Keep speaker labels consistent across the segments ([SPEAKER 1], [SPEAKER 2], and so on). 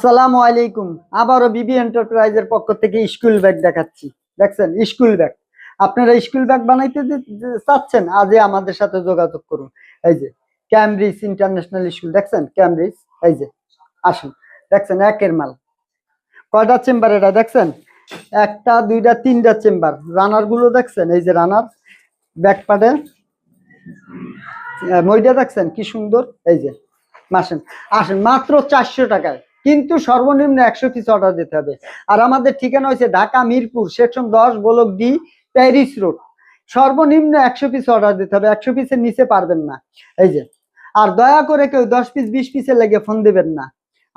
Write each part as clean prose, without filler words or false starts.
[SPEAKER 1] আসসালামু আলাইকুম। আবারও বিবি এন্টারপ্রাইজের পক্ষ থেকে স্কুল ব্যাগ দেখাচ্ছি। দেখছেন স্কুল ব্যাগ। আপনারা স্কুল ব্যাগ বানাইতে চাচ্ছেন, আজই আমাদের সাথে যোগাযোগ করুন। এই যে ক্যামব্রিজ ইন্টারন্যাশনাল স্কুল, দেখছেন ক্যামব্রিজ। এই যে আসুন, দেখছেন একের মাল। কয়টা চেম্বার এটা দেখছেন? একটা, দুইটা, তিনটা চেম্বার। রানার গুলো দেখছেন? এই যে রানার ব্যাক পার্টে মইটা দেখছেন কি সুন্দর। এই যে আসেন আসেন, মাত্র 400 টাকায়, কিন্তু সর্বনিম্ন 100 পিস অর্ডার দিতে হবে। আর আমাদের ঠিকানা হয়েছে Dhaka Mirpur section 10 block D, Paris road. সর্বনিম্ন 100 পিস অর্ডার দিতে হবে, 100 পিসের নিচে পারবেন না। এই যে, আর দয়া করে কেউ 10 পিস 20 পিসের লেগে ফোন দিবেন না।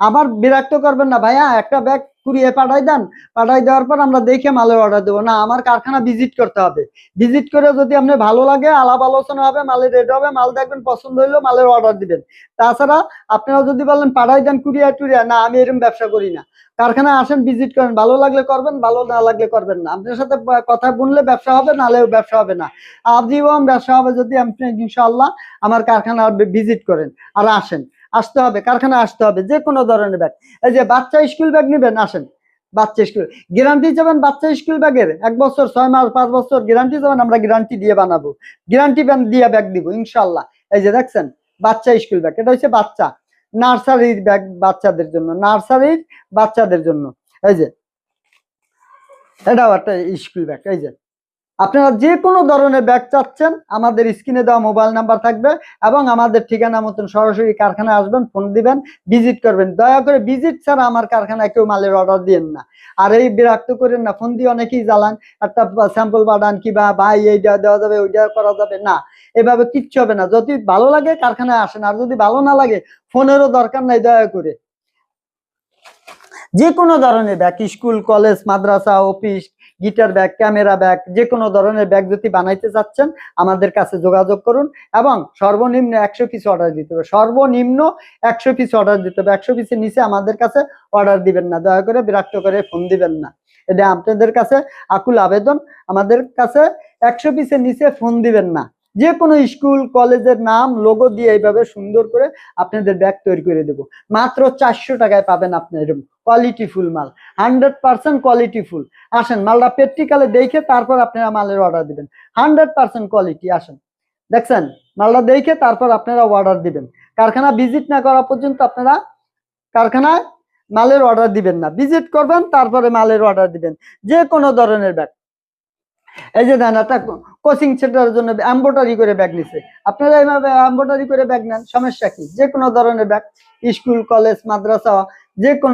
[SPEAKER 1] আবার বিরক্ত করবেন না, ভাইয়া একটা ব্যাগ কুরিয়ে পাঠাই দেন, পাঠাই দেওয়ার পর আমরা দেখে মালের অর্ডার দেবো না। আমার কারখানা ভিজিট করতে হবে। ভিজিট করে যদি আপনার ভালো লাগে, আলাপ আলোচনা হবে, মালের রেট হবে, মাল দেখবেন পছন্দ হইলো মালের অর্ডার দিবেন। তাছাড়া আপনারা যদি বলেন পাঠাই দেন কুরিয়া টুরিয়া, না, আমি এরকম ব্যবসা করি না। কারখানায় আসেন, ভিজিট করেন, ভালো লাগলে করবেন, ভালো না লাগলে করবেন না। আপনার সাথে কথা বললে ব্যবসা হবে, নাহলেও ব্যবসা হবে না। আজীবন ব্যবসা হবে যদি আপনি ইনশাআল্লাহ আমার কারখানা ভিজিট করেন আর আসেন। আসতে হবে, কারখানা আসতে হবে। যে কোনো ধরনের ব্যাগ, এই যে বাচ্চা স্কুল ব্যাগ নেবেন, আসেন। বাচ্চা স্কুল গ্যারান্টি যাবেন, বাচ্চা স্কুল ব্যাগের 1 বছর 6 মাস 5 বছর গ্যারান্টি যাবেন, আমরা গ্যারান্টি দিয়ে বানাবো। গ্যারান্টি দিয়ে ব্যাগ দিব ইনশাল্লাহ। এই যে দেখছেন বাচ্চা স্কুল ব্যাগ, এটা হচ্ছে বাচ্চা নার্সারির ব্যাগ, বাচ্চাদের জন্য, নার্সারির বাচ্চাদের জন্য। এই যে এটাও একটা স্কুল ব্যাগ। এই যে আপনারা যে কোনো ধরনের ব্যাগ চাচ্ছেন, আমাদের স্ক্রিনে দেওয়া মোবাইল নাম্বার থাকবে এবং আমাদের ঠিকানা মতন সরাসরি কারখানায় আসবেন, ফোন দিবেন, ভিজিট করবেন। দয়া করে ভিজিট ছাড়া আমার কারখানায় কেউ মালের অর্ডার দিয়েন না। আর এই বিরক্ত করেন না, ফোন দিয়ে অনেকেই জ্বালান, একটা স্যাম্পল পাঠান কিংবা ভাই এইটা দেওয়া যাবে, ওইটা করা যাবে না। এভাবে কিচ্ছু হবে না। যদি ভালো লাগে কারখানায় আসেন, আর যদি ভালো না লাগে ফোনেরও দরকার নাই। দয়া করে যে কোনো ধরনের ব্যাগ, স্কুল কলেজ মাদ্রাসা office, guitar bag, camera bag, যে কোনো ধরনের ব্যাগ যদি বানাইতে চাচ্ছেন আমাদের কাছে যোগাযোগ করুন। এবং সর্বনিম্ন 100 পিস অর্ডার দিতে হবে, সর্বনিম্ন 100 পিস অর্ডার দিতে হবে। 100 পিসের নিচে আমাদের কাছে অর্ডার দিবেন না। দয়া করে বিরক্ত করে ফোন দিবেন না, এটা আপনাদের কাছে আকুল আবেদন। আমাদের কাছে 100 পিসের নিচে ফোন দিবেন না। যে কোনো স্কুল কলেজের নাম লোগো দিয়ে এইভাবে সুন্দর করে আপনাদের ব্যাগ তৈরি করে দেবো। মাত্র 400 টাকায় পাবেন আপনি এরকম কোয়ালিটি ফুল মাল, 100% কোয়ালিটি ফুল। আসেন, মালটা প্র্যাকটিক্যালে দেখে তারপর আপনারা মালের অর্ডার দিবেন। 100% কোয়ালিটি। আসেন, দেখছেন মালটা দেখে তারপর আপনারা অর্ডার দিবেন। কারখানা ভিজিট না করা পর্যন্ত আপনারা কারখানায় মালের অর্ডার দিবেন না। ভিজিট করবেন, তারপরে মালের অর্ডার দিবেন। যে কোনো ধরনের ব্যাগ। এই যে দেন একটা কোচিং সেন্টারের জন্য এমব্রয়ডারি করে ব্যাগ নিছে, আপনারা এইভাবে এমব্রয়ডারি করে ব্যাগ নেন, সমস্যা কি? যে কোনো ধরনের ব্যাগ, স্কুল কলেজ মাদ্রাসা, যে কোনো